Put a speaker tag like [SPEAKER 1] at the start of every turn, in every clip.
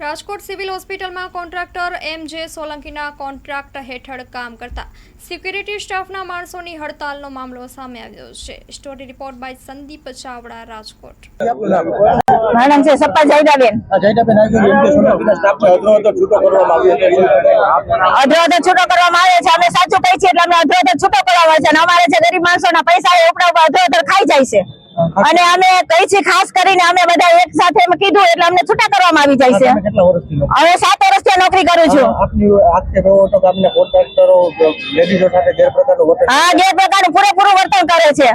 [SPEAKER 1] Rajkot civil હોસ્પિટલમાં contractor એમ.જે. સોલંકીના contract હેઠળ કામ કરતા સિક્યુરિટી સ્ટાફના માણસોની હડતાલનો મામલો સામે આવ્યો છે। Story report by Sandeep Chavda, Rajkot.
[SPEAKER 2] મારું નામ છે સપ્પા જયદાબેન।
[SPEAKER 3] જયદાબેન એમ.જે. સોલંકીના સ્ટાફને અધરો છૂટો કરવામાં આવ્યો છે।
[SPEAKER 2] અધરો છૂટો કરવામાં આવે છે। અમે સાચું કહી છીએ એટલે અમને અધરો છૂટો કરવામાં આવે છે અને અમારે જે ગરીબ માણસોના પૈસા એ ઉપડા અધરો ખાઈ જાય છે અને અમે કહી છીએ ખાસ કરીને અમે બધા એક સાથે કીધું એટલે અમને છૂટા કરવામાં આવી જાય છે।
[SPEAKER 3] કેટલા વર્ષથી
[SPEAKER 2] હવે 7 વર્ષથી નોકરી કરું છું।
[SPEAKER 3] આપની આક્ષેપ એવો હતો કે આપને કોન્ટ્રાક્ટરો લેડીઝો સાથે ગેરપ્રકારનું વર્તન
[SPEAKER 2] હા, ગેરપ્રકારનું પૂરેપૂરું વર્તન કરે છે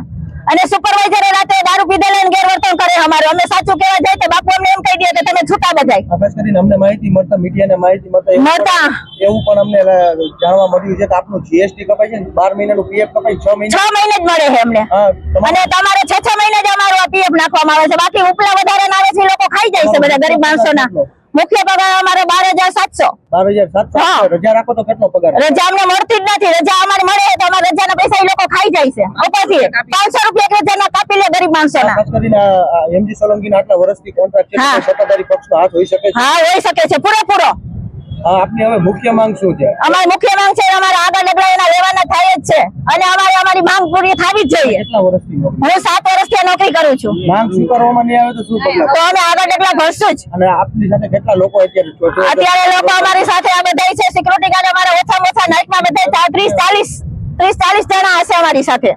[SPEAKER 2] અને સુપરવાઇઝરે રાતે દારૂ પીધેલા લઈને ગેરવર્તન કરે અમારે। અમે સાચું કહેવા જાય તો બાપુ અમને એમ કહી દે કે તમે છૂટા બધાય।
[SPEAKER 3] ખાસ કરીને અમને માહિતી મળતા મીડિયાને માહિતી મળતા એવું પણ અમને જાણવા મળ્યું છે કે આપનું જીએસટી કપાય છે, 12 મહિનાનું પીએફ કપાય, 6 મહિને
[SPEAKER 2] જ મળે છે અમને અને તમારે 6 મહિને જ અમારું આ પીએફ નાખવામાં આવે છે। બાકી ઉપલા વધારે આવે છે લોકો ખાઈ જાય છે બધા ગરીબ માણસોના। મુખ્ય પગાર અમારો 12,700।
[SPEAKER 3] 12,700 રજા રાખો તો કેટલો પગાર?
[SPEAKER 2] રજા અમને મળતી જ નથી। રજા અમારે મળે તો અમારા રજાના પૈસા એ લોકો ખાઈ જાય છે। ઉપરથી 500 રૂપિયા રજાના કાપી લે ગરીબ માણસોના।
[SPEAKER 3] ખાસ કરીને એમ.જે. સોલંકીના આટલા વર્ષથી કોન્ટ્રાક્ટ છે, સત્તાધારી પક્ષનો હાથ હોઈ શકે છે?
[SPEAKER 2] હા, હોઈ શકે છે પૂરેપૂરો।
[SPEAKER 3] આપની હવે મુખ્ય માંગ શું છે?
[SPEAKER 2] અમારી મુખ્ય માંગ છે અમારા આગળ ડગલા એના લેવાના થાય જ છે અને અમારી માંગ પૂરી થવી જ જોઈએ।
[SPEAKER 3] કેટલા વર્ષથી
[SPEAKER 2] હું 7 વર્ષથી નોકરી કરું છું।
[SPEAKER 3] માંગ સ્વીકારવામાં નહીં આવે તો શું પગલાં?
[SPEAKER 2] તો અમે આગળ ડગલા ભરશું જ।
[SPEAKER 3] અને આપની સાથે કેટલા લોકો
[SPEAKER 2] અત્યારે લોકો અમારી સાથે આ બધા છે સિક્યુરિટી ગાર્ડ અમારા ઓછામાં ઓછા નાઇટમાં બધા 30-40 જણા હશે અમારી સાથે।